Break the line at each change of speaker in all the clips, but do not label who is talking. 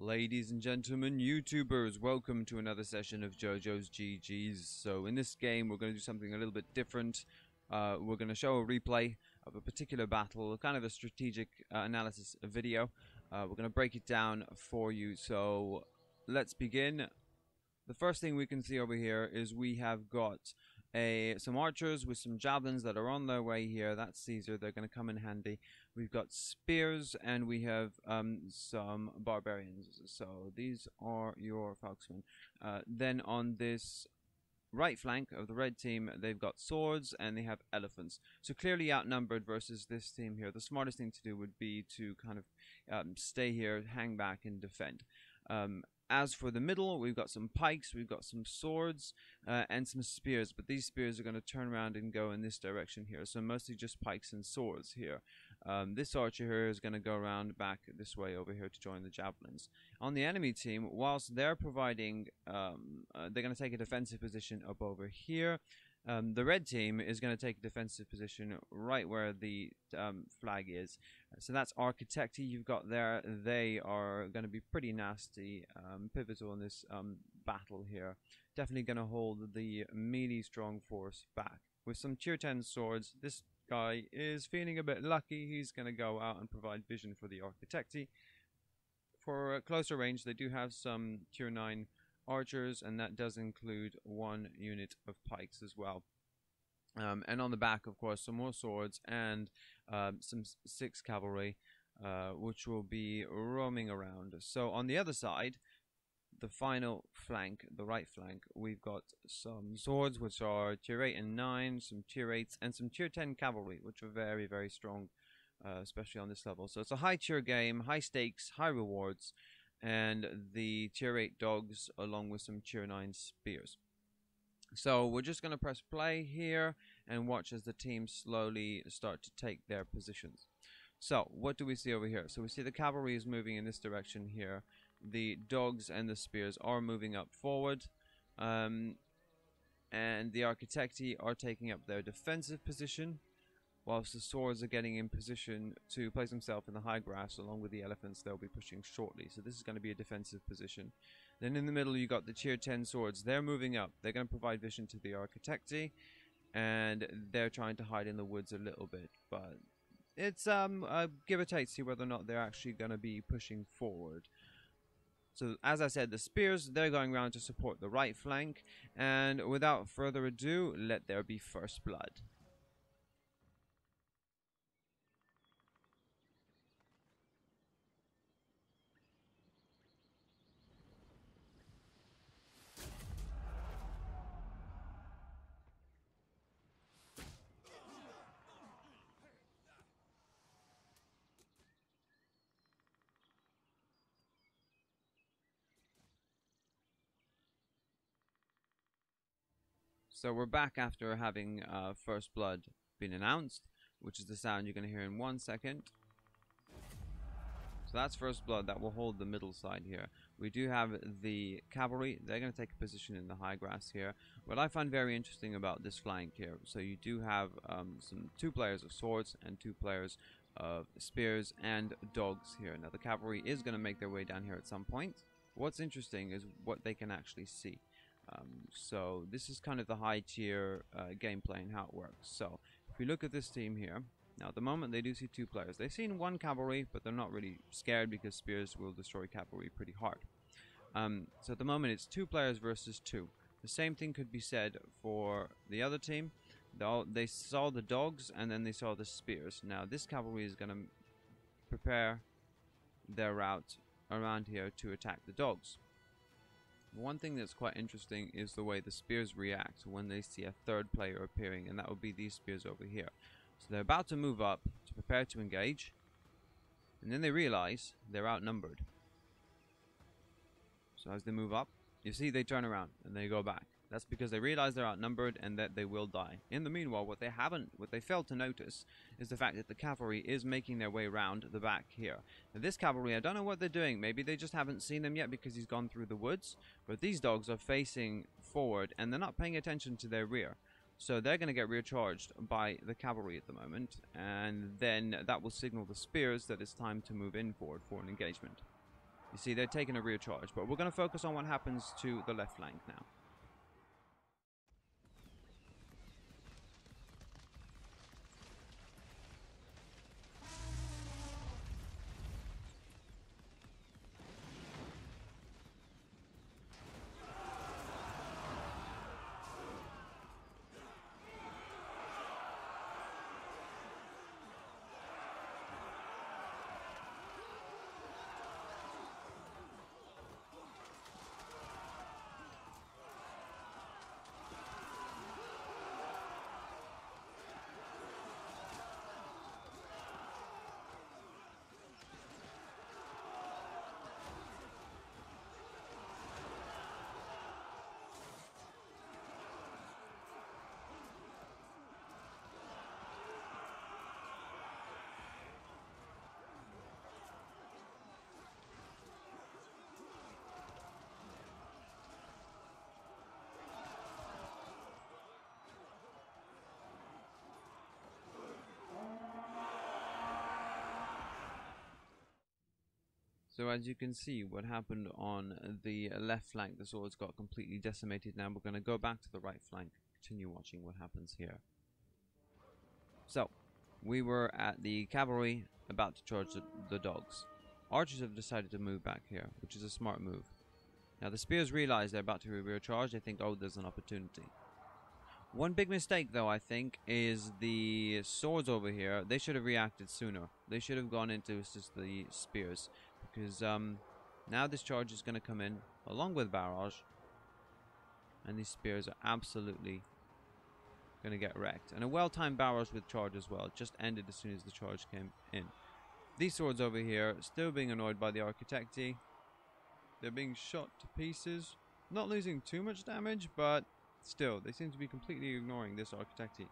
Ladies and gentlemen, YouTubers, welcome to another session of JoJo's GG's. So in this game, we're going to do something a little bit different. We're going to show a replay of a particular battle, kind of a strategic analysis video. We're going to break it down for you. So let's begin. The first thing we can see over here is we have got some archers with some javelins that are on their way here. That's Caesar. They're going to come in handy. We've got spears and we have some barbarians. So these are your falxmen. Then on this right flank of the red team, they've got swords and they have elephants. So clearly outnumbered versus this team here. The smartest thing to do would be to kind of stay here, hang back and defend. As for the middle, we've got some pikes, we've got some swords, and some spears. But these spears are going to turn around and go in this direction here. So mostly just pikes and swords here. This archer here is going to go around back this way over here to join the javelins. On the enemy team, whilst they're providing, they're going to take a defensive position up over here. The red team is going to take a defensive position right where the flag is. So that's Architecti you've got there. They are going to be pretty nasty, pivotal in this battle here. Definitely going to hold the melee strong force back. With some tier 10 swords, this guy is feeling a bit lucky. He's going to go out and provide vision for the Architecti. For closer range, they do have some tier 9 archers, and that does include one unit of pikes as well. And on the back, of course, some more swords and some 6 cavalry, which will be roaming around. So on the other side, the final flank, the right flank, we've got some swords, which are tier 8 and 9, some tier 8s, and some tier 10 cavalry, which are very, very strong, especially on this level. So it's a high tier game, high stakes, high rewards, and the tier 8 dogs along with some tier 9 spears. So we're just going to press play here and watch as the teams slowly start to take their positions. So what do we see over here? So we see the cavalry is moving in this direction here. The dogs and the spears are moving up forward, and the Architecti are taking up their defensive position, whilst the swords are getting in position to place themselves in the high grass along with the elephants. They'll be pushing shortly. So this is going to be a defensive position. Then in the middle you got the tier 10 swords. They're moving up. They're going to provide vision to the Architecti, and they're trying to hide in the woods a little bit. But it's give or take, see whether or not they're actually going to be pushing forward. So as I said, the spears, they're going around to support the right flank. And without further ado, let there be first blood. So we're back after having first blood been announced, which is the sound you're going to hear in 1 second. So that's first blood. That will hold the middle side here. We do have the cavalry. They're going to take a position in the high grass here. What I find very interesting about this flank here, so you do have two players of swords and 2 players of spears and dogs here. Now the cavalry is going to make their way down here at some point. What's interesting is what they can actually see. So this is kind of the high tier gameplay and how it works. So if we look at this team here, now at the moment they do see 2 players. They've seen 1 cavalry, but they're not really scared because spears will destroy cavalry pretty hard. So at the moment it's 2 players versus 2. The same thing could be said for the other team. They saw the dogs and then they saw the spears. Now this cavalry is going to prepare their route around here to attack the dogs. One thing that's quite interesting is the way the spears react when they see a 3rd player appearing, and that would be these spears over here. So they're about to move up to prepare to engage, and then they realize they're outnumbered. So as they move up, you see they turn around and they go back. That's because they realize they're outnumbered and that they will die. In the meanwhile, what they failed to notice is the fact that the cavalry is making their way round the back here. Now this cavalry, I don't know what they're doing. Maybe they just haven't seen them yet because he's gone through the woods. But these dogs are facing forward and they're not paying attention to their rear. So they're going to get recharged by the cavalry at the moment. And then that will signal the spears that it's time to move in forward for an engagement. You see, they're taking a rear charge, but we're going to focus on what happens to the left flank now. So as you can see, what happened on the left flank, the swords got completely decimated. Now we're going to go back to the right flank, continue watching what happens here. So, we were at the cavalry, about to charge the dogs. Archers have decided to move back here, which is a smart move. Now the spears realize they're about to rear charge. They think, oh, there's an opportunity. One big mistake, though, I think, is the swords over here. They should have reacted sooner. They should have gone into assist the spears. Because now this charge is going to come in along with barrage, and these spears are absolutely going to get wrecked. And a well-timed barrage with charge as well. It just ended as soon as the charge came in. These swords over here still being annoyed by the Architecti. They're being shot to pieces. Not losing too much damage, but still, they seem to be completely ignoring this Architecti.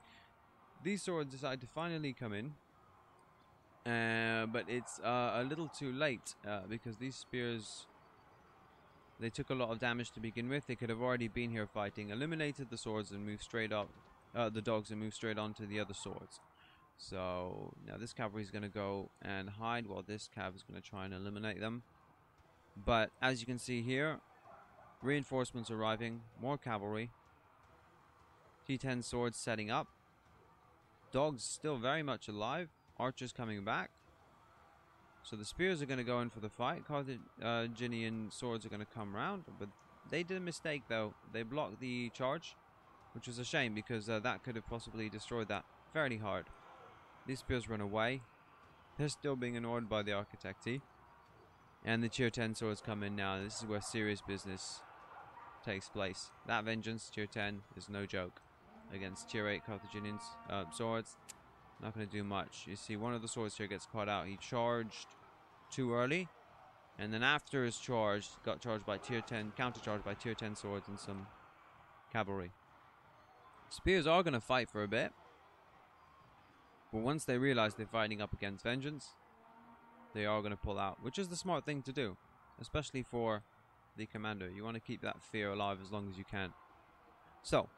These swords decide to finally come in. But it's a little too late because these spears, they took a lot of damage to begin with. They could have already been here fighting, eliminated the swords and moved straight up, the dogs, and moved straight on to the other swords. So now this cavalry is going to go and hide while this cav is going to try and eliminate them. But as you can see here, reinforcements arriving, more cavalry, T10 swords setting up, dogs still very much alive. Archers coming back. So the spears are going to go in for the fight. Carthaginian swords are going to come round. But they did a mistake though. They blocked the charge, which was a shame because that could have possibly destroyed that fairly hard. These spears run away. They're still being annoyed by the Architecti. And the tier 10 swords come in now. This is where serious business takes place. That vengeance, tier 10, is no joke against tier 8 Carthaginian swords. Not going to do much. You see, one of the swords here gets caught out. He charged too early, and then after his charge, got charged by tier 10, counter-charged by tier 10 swords and some cavalry. Spears are going to fight for a bit, but once they realize they're fighting up against vengeance, they are going to pull out, which is the smart thing to do, especially for the commander. You want to keep that fear alive as long as you can. So,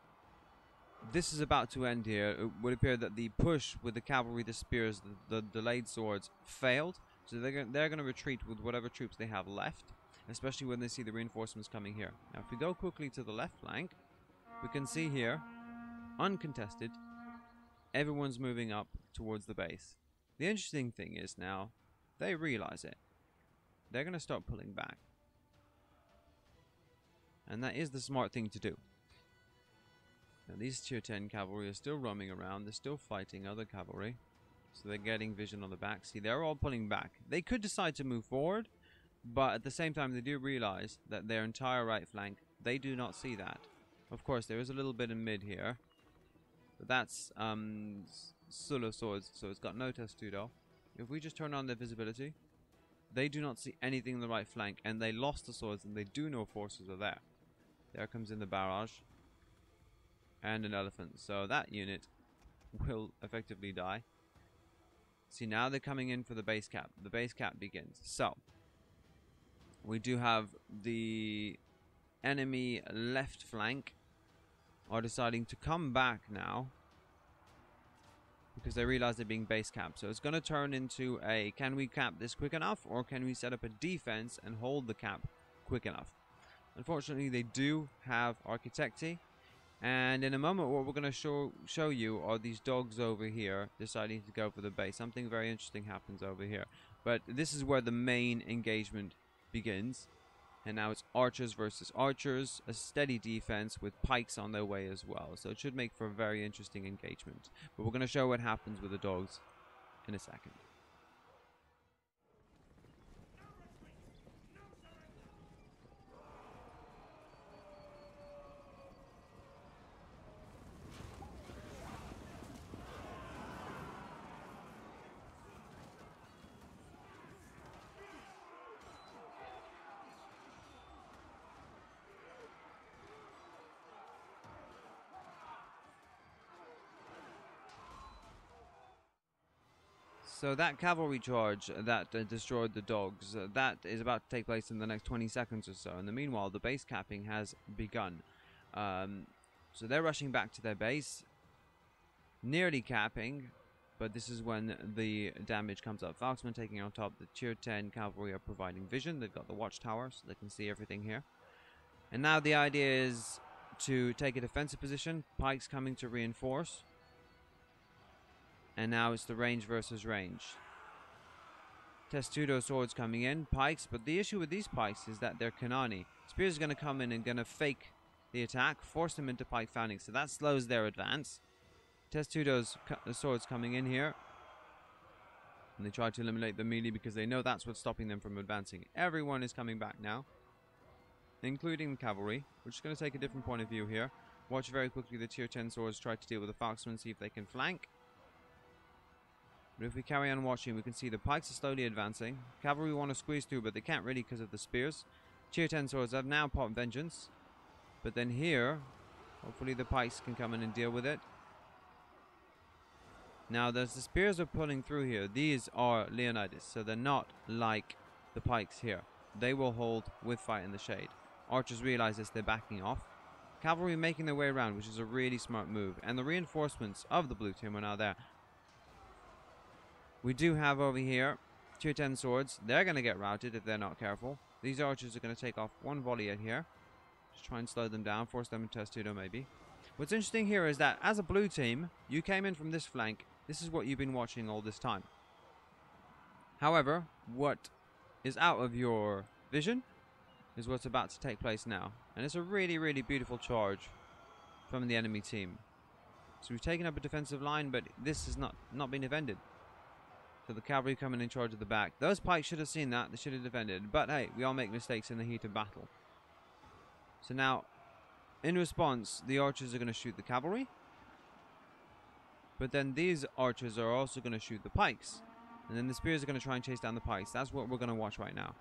this is about to end here. It would appear that the push with the cavalry, the spears, the delayed swords failed. So they're going to retreat with whatever troops they have left, especially when they see the reinforcements coming here. Now, if we go quickly to the left flank, we can see here, uncontested, everyone's moving up towards the base. The interesting thing is now, they realize it. They're going to start pulling back. And that is the smart thing to do. Now these tier 10 cavalry are still roaming around. They're still fighting other cavalry. So they're getting vision on the back. See, they're all pulling back. They could decide to move forward, but at the same time they do realize that their entire right flank, they do not see that. Of course, there is a little bit in mid here, but that's Sula swords, so it's got no testudo. If we just turn on their visibility, they do not see anything in the right flank, and they lost the swords, and they do know forces are there. There comes in the barrage and an elephant, so that unit will effectively die. See, now they're coming in for the base cap. The base cap begins. So we do have the enemy left flank are deciding to come back now because they realize they're being base capped. So it's going to turn into a, can we cap this quick enough, or can we set up a defense and hold the cap quick enough? Unfortunately, they do have Architecti, and in a moment what we're going to show you are these dogs over here deciding to go for the base. Something very interesting happens over here, but this is where the main engagement begins. And now it's archers versus archers, a steady defense with pikes on their way as well. So it should make for a very interesting engagement. But we're going to show what happens with the dogs in a second. So that cavalry charge that destroyed the dogs, that is about to take place in the next 20 seconds or so. In the meanwhile, the base capping has begun. So they're rushing back to their base, nearly capping, but this is when the damage comes up. Falksman taking on top. The tier 10 cavalry are providing vision. They've got the watchtower, so they can see everything here. And now the idea is to take a defensive position. Pikes coming to reinforce. And now it's the range versus range. Testudo swords coming in, pikes, but the issue with these pikes is that they're Kanani. Spears are going to come in and going to fake the attack, force them into pike founding, so that slows their advance. Testudo's swords coming in here. And they try to eliminate the melee because they know that's what's stopping them from advancing. Everyone is coming back now, including the cavalry. We're just going to take a different point of view here. Watch very quickly the tier 10 swords try to deal with the Falksmen, see if they can flank. But if we carry on watching, we can see the pikes are slowly advancing. Cavalry want to squeeze through, but they can't really because of the spears. Tier 10 swords have now popped vengeance. But then here, hopefully the pikes can come in and deal with it. Now, as the spears are pulling through here, these are Leonidas, so they're not like the pikes here. They will hold with fight in the shade. Archers realize this, they're backing off. Cavalry making their way around, which is a really smart move. And the reinforcements of the blue team are now there. We do have over here tier 10 swords. They're going to get routed if they're not careful. These archers are going to take off one volley at here. Just try and slow them down, force them into Testudo maybe. What's interesting here is that as a blue team, you came in from this flank. This is what you've been watching all this time. However, what is out of your vision is what's about to take place now. And it's a really, really beautiful charge from the enemy team. So we've taken up a defensive line, but this has not been defended. So the cavalry coming in charge of the back. Those pikes should have seen that. They should have defended. But hey, we all make mistakes in the heat of battle. So now, in response, the archers are going to shoot the cavalry. But then these archers are also going to shoot the pikes. And then the spears are going to try and chase down the pikes. That's what we're going to watch right now.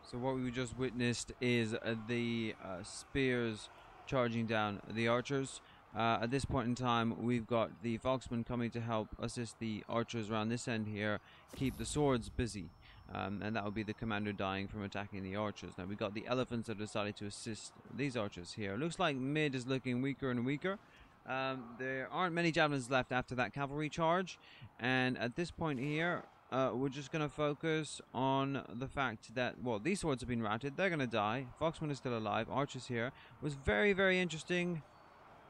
So what we just witnessed is the spears charging down the archers. At this point in time, we've got the Falksmen coming to help assist the archers around this end here, keep the swords busy. And that will be the commander dying from attacking the archers. Now we've got the elephants that decided to assist these archers here. Looks like mid is looking weaker and weaker. There aren't many javelins left after that cavalry charge. And at this point here, we're just going to focus on the fact that, well, these swords have been routed. They're going to die. Foxman is still alive. Archers here. Was very, very interesting,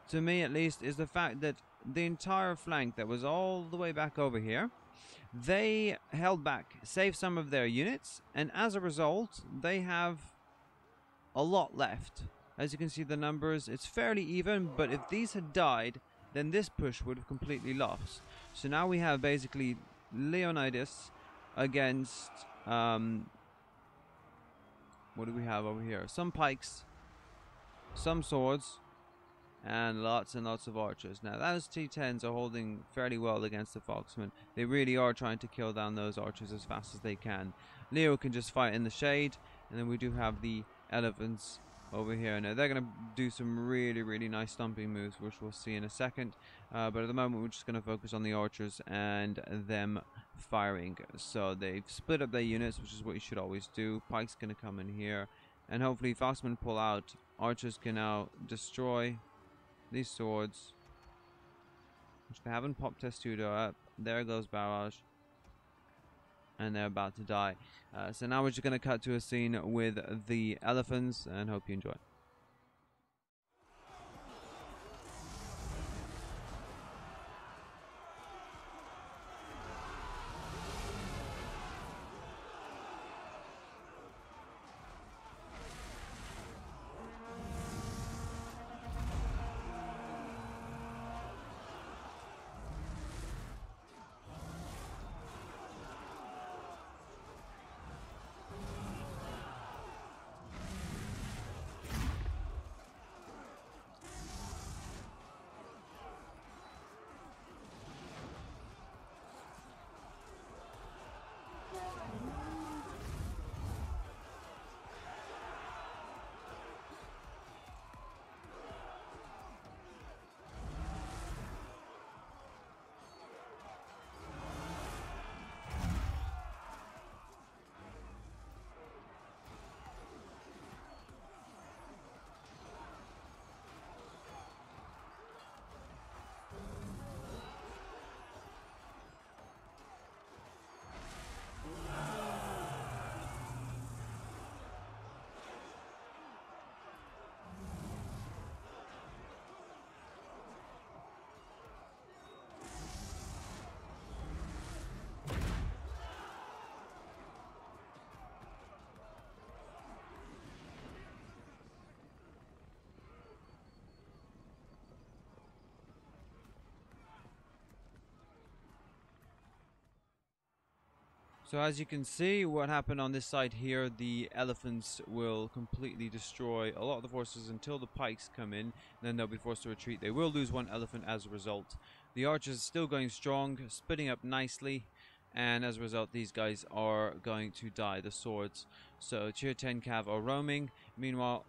to me at least, is the fact that the entire flank that was all the way back over here, they held back, saved some of their units, and as a result, they have a lot left. As you can see, the numbers, it's fairly even, but if these had died, then this push would have completely lost. So now we have basically Leonidas against what do we have over here? Some pikes, some swords, and lots of archers. Now those T10s are holding fairly well against the Foxmen. They really are trying to kill down those archers as fast as they can. Leo can just fight in the shade, and then we do have the elephants over here. Now they're going to do some really nice stomping moves, which we'll see in a second, but at the moment we're just going to focus on the archers and them firing. So they've split up their units, which is what you should always do. Pike's going to come in here, and hopefully Foxmen pull out. Archers can now destroy these swords, which they haven't popped Testudo up. There goes Barrage, and they're about to die. So now we're just going to cut to a scene with the elephants, and hope you enjoy. So as you can see, what happened on this side here, the elephants will completely destroy a lot of the forces until the pikes come in, then they'll be forced to retreat. They will lose one elephant as a result. The archers are still going strong, splitting up nicely, and as a result these guys are going to die, the swords. So tier 10 cav are roaming. Meanwhile,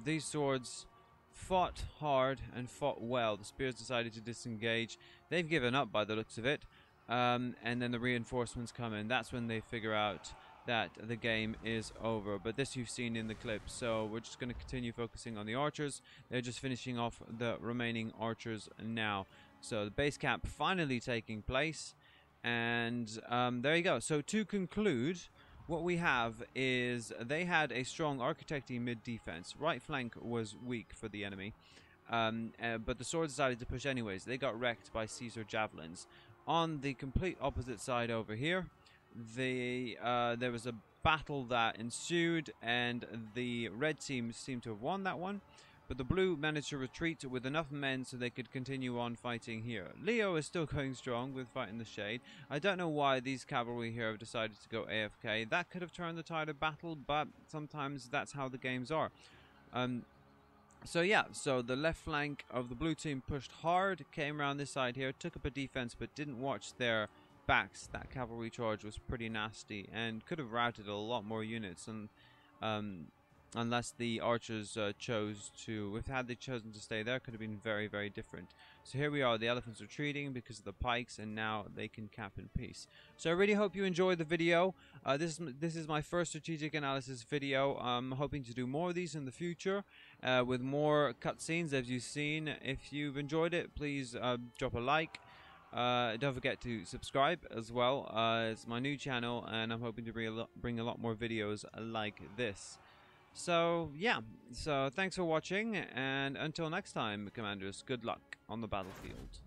these swords fought hard and fought well. The spears decided to disengage. They've given up by the looks of it. And then the reinforcements come in. That's when they figure out that the game is over. But this you've seen in the clip. So we're just going to continue focusing on the archers. They're just finishing off the remaining archers now. So the base camp finally taking place. And there you go. So to conclude, what we have is they had a strong architecty mid defense. Right flank was weak for the enemy. But the swords decided to push anyways. They got wrecked by Caesar javelins. On the complete opposite side over here, there was a battle that ensued, and the red team seemed to have won that one, but the blue managed to retreat with enough men so they could continue on fighting here. Leo is still going strong with fighting the shade. I don't know why these cavalry here have decided to go AFK. That could have turned the tide of battle, but sometimes that's how the games are. So yeah, so the left flank of the blue team pushed hard, came around this side here, took up a defense, but didn't watch their backs. That cavalry charge was pretty nasty and could have routed a lot more units, and unless the archers chose to, had they chosen to stay there, could have been very different. So here we are, the elephants retreating because of the pikes, and now they can cap in peace. So I really hope you enjoyed the video. This is my first strategic analysis video. I'm hoping to do more of these in the future with more cutscenes, as you've seen. If you've enjoyed it, please drop a like. Don't forget to subscribe as well. It's my new channel, and I'm hoping to bring a lot more videos like this. So yeah, so thanks for watching, and until next time, Commanders, good luck on the battlefield.